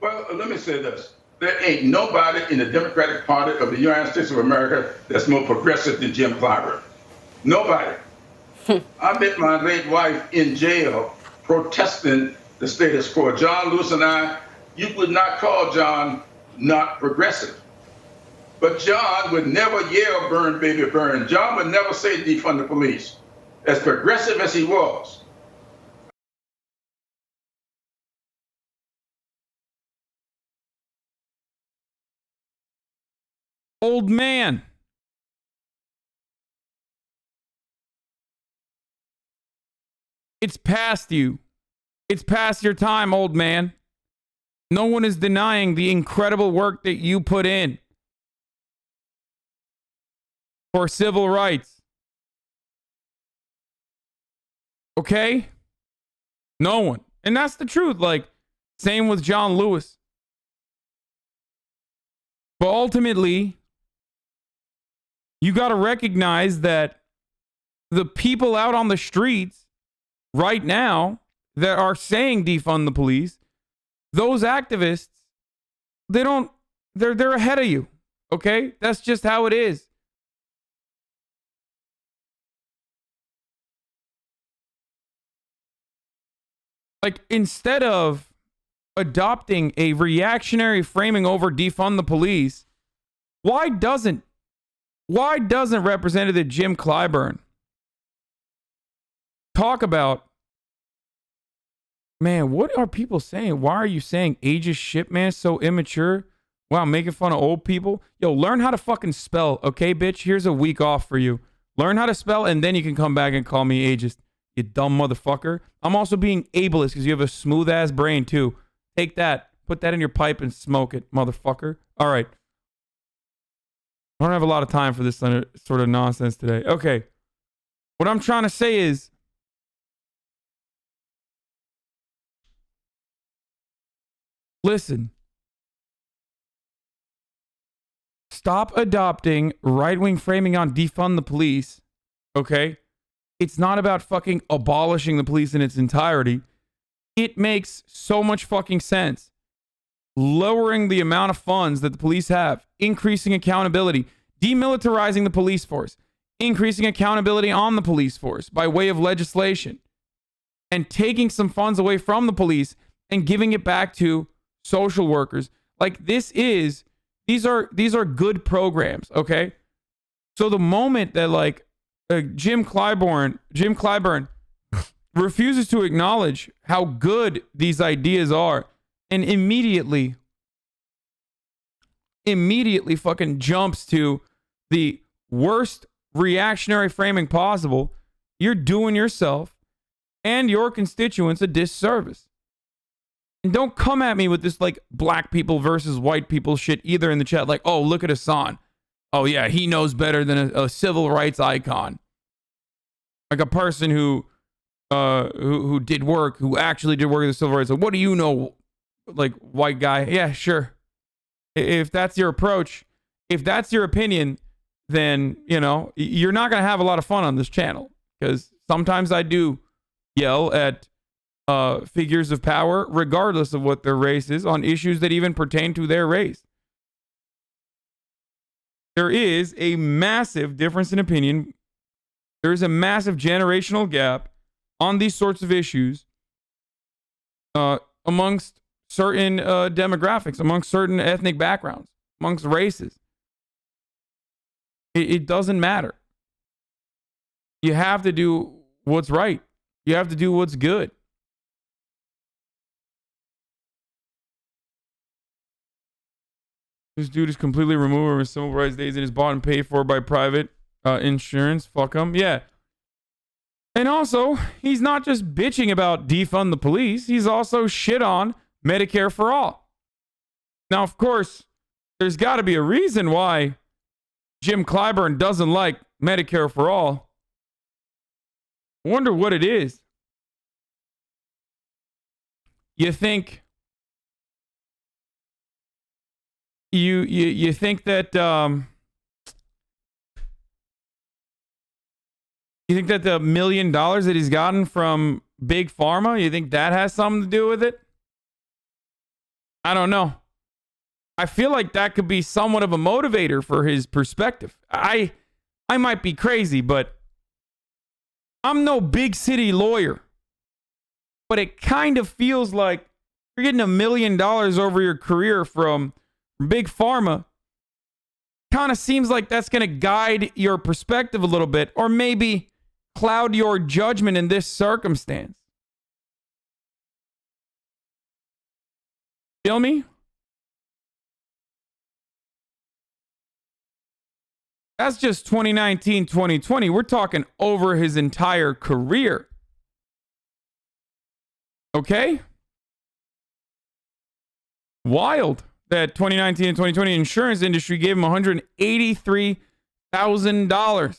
Well, let me say this. There ain't nobody in the Democratic Party of the United States of America that's more progressive than Jim Clyburn. Nobody. I met my late wife in jail protesting the status quo. John Lewis and I, you would not call John not progressive. But John would never yell, burn, baby, burn. John would never say defund the police. As progressive as he was. Old man. It's past you. It's past your time, old man. No one is denying the incredible work that you put in for civil rights. Okay? No one. And that's the truth. Like, same with John Lewis. But ultimately, you got to recognize that the people out on the streets right now that are saying defund the police, those activists, they're ahead of you. Okay? That's just how it is. Like, instead of adopting a reactionary framing over defund the police, why doesn't Representative Jim Clyburn talk about, man, what are people saying? Why are you saying ageist shit, man? So immature. Wow, making fun of old people. Yo, learn how to fucking spell, okay, bitch? Here's a week off for you. Learn how to spell, and then you can come back and call me ageist, you dumb motherfucker. I'm also being ableist because you have a smooth-ass brain, too. Take that. Put that in your pipe and smoke it, motherfucker. All right. I don't have a lot of time for this sort of nonsense today. Okay. What I'm trying to say is, listen. Stop adopting right-wing framing on defund the police, okay? It's not about fucking abolishing the police in its entirety. It makes so much fucking sense. Lowering the amount of funds that the police have, increasing accountability, demilitarizing the police force, increasing accountability on the police force by way of legislation, and taking some funds away from the police and giving it back to social workers. Like, these are good programs, okay? So the moment that like Jim Clyburn refuses to acknowledge how good these ideas are and immediately fucking jumps to the worst reactionary framing possible, you're doing yourself and your constituents a disservice. And don't come at me with this like black people versus white people shit either in the chat. Like, oh, look at Hasan. Oh yeah, he knows better than a civil rights icon. Like a person who did work, who actually did work in the civil rights. Like, what do you know, like white guy? Yeah, sure. If that's your approach, if that's your opinion, then, you know, you're not going to have a lot of fun on this channel. Because sometimes I do yell at figures of power, regardless of what their race is, on issues that even pertain to their race. There is a massive difference in opinion. There is a massive generational gap on these sorts of issues amongst certain demographics, amongst certain ethnic backgrounds, amongst races. It doesn't matter. You have to do what's right. You have to do what's good. This dude is completely removed from his civil rights days and is bought and paid for by private insurance. Fuck him. Yeah. And also, he's not just bitching about defund the police. He's also shit on Medicare for all. Now, of course, there's got to be a reason why Jim Clyburn doesn't like Medicare for all. I wonder what it is. You think you think that you think that the $1 million that he's gotten from Big Pharma, you think that has something to do with it? I don't know. I feel like that could be somewhat of a motivator for his perspective. I might be crazy, but I'm no big city lawyer. But it kind of feels like you're getting $1 million over your career from Big Pharma. Kind of seems like that's going to guide your perspective a little bit, or maybe cloud your judgment in this circumstance. Feel me? That's just 2019, 2020. We're talking over his entire career. Okay? Wild that 2019 and 2020 insurance industry gave him $183,000.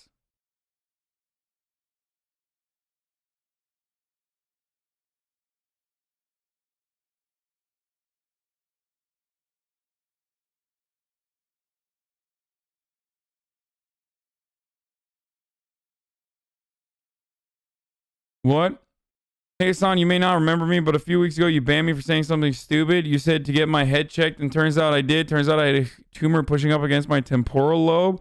What? Hey, Hasan, you may not remember me, but a few weeks ago you banned me for saying something stupid. You said to get my head checked, and turns out I did. Turns out I had a tumor pushing up against my temporal lobe.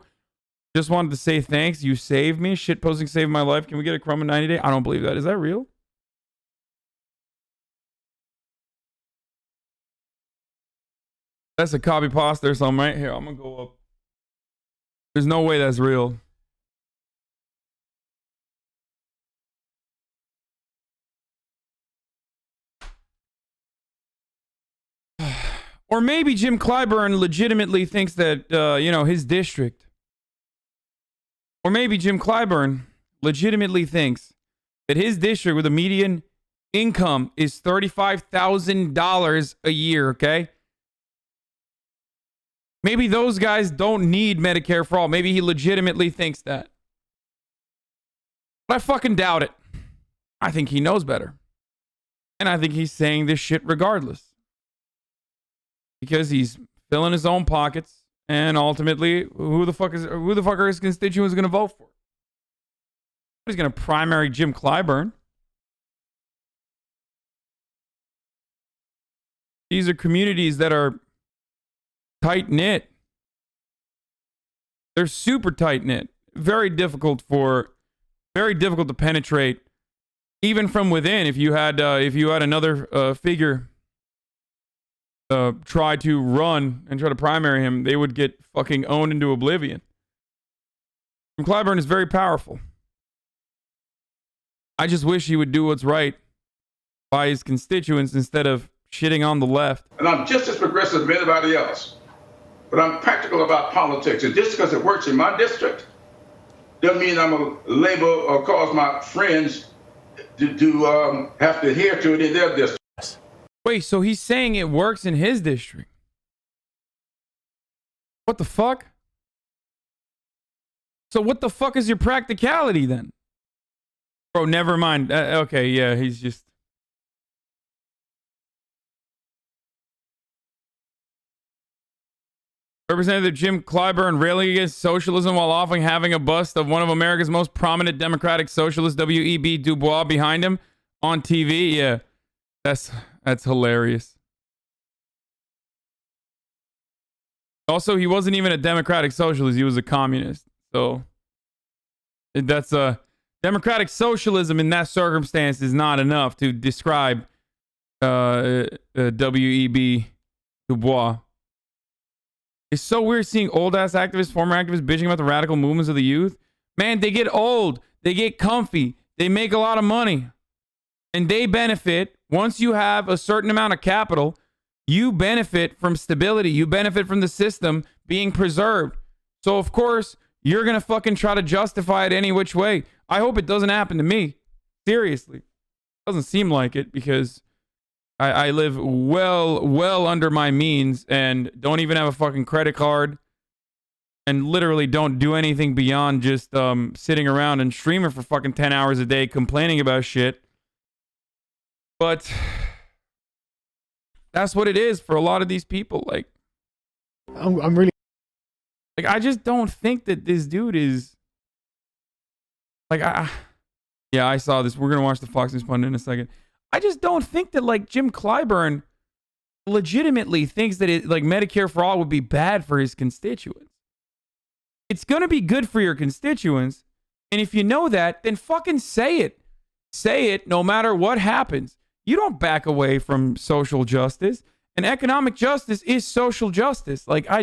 Just wanted to say thanks. You saved me. Shit posting saved my life. Can we get a crumb in 90 days? I don't believe that. Is that real? That's a copy pasta or something, right? Here, I'm going to go up. There's no way that's real. Or maybe Jim Clyburn legitimately thinks that, his district. Or maybe Jim Clyburn legitimately thinks that his district with a median income is $35,000 a year, okay? Maybe those guys don't need Medicare for all. Maybe he legitimately thinks that. But I fucking doubt it. I think he knows better. And I think he's saying this shit regardless. Because he's filling his own pockets, and ultimately, who the fuck are his constituents going to vote for? He's going to primary Jim Clyburn. These are communities that are tight knit. They're super tight knit. Very difficult to penetrate, even from within. If you had another figure try to run and try to primary him, they would get fucking owned into oblivion. Jim Clyburn is very powerful. I just wish he would do what's right by his constituents instead of shitting on the left. And I'm just as progressive as anybody else. But I'm practical about politics. And just because it works in my district doesn't mean I'm going to label or cause my friends to have to adhere to it in their district. Wait, so he's saying it works in his district? What the fuck? So what the fuck is your practicality then? Bro, never mind. Okay, yeah, he's just... Representative Jim Clyburn railing against socialism while offering having a bust of one of America's most prominent Democratic socialists, W.E.B. Du Bois, behind him on TV. Yeah, that's hilarious. Also, he wasn't even a democratic socialist. He was a communist. So that's democratic socialism in that circumstance is not enough to describe W.E.B. Du Bois. It's so weird seeing old ass activists, former activists bitching about the radical movements of the youth. Man, they get old. They get comfy. They make a lot of money. And they benefit. Once you have a certain amount of capital, you benefit from stability. You benefit from the system being preserved. So, of course, you're going to fucking try to justify it any which way. I hope it doesn't happen to me. Seriously. Doesn't seem like it because I live well under my means and don't even have a fucking credit card and literally don't do anything beyond just sitting around and streaming for fucking 10 hours a day complaining about shit. But that's what it is for a lot of these people. Like, I'm really like, I just don't think that this dude is like, yeah, I saw this. We're going to watch the Fox News pundit in a second. I just don't think that like Jim Clyburn legitimately thinks that like Medicare for all would be bad for his constituents. It's going to be good for your constituents. And if you know that, then fucking say it. Say it no matter what happens. You don't back away from social justice. And economic justice is social justice. Like, I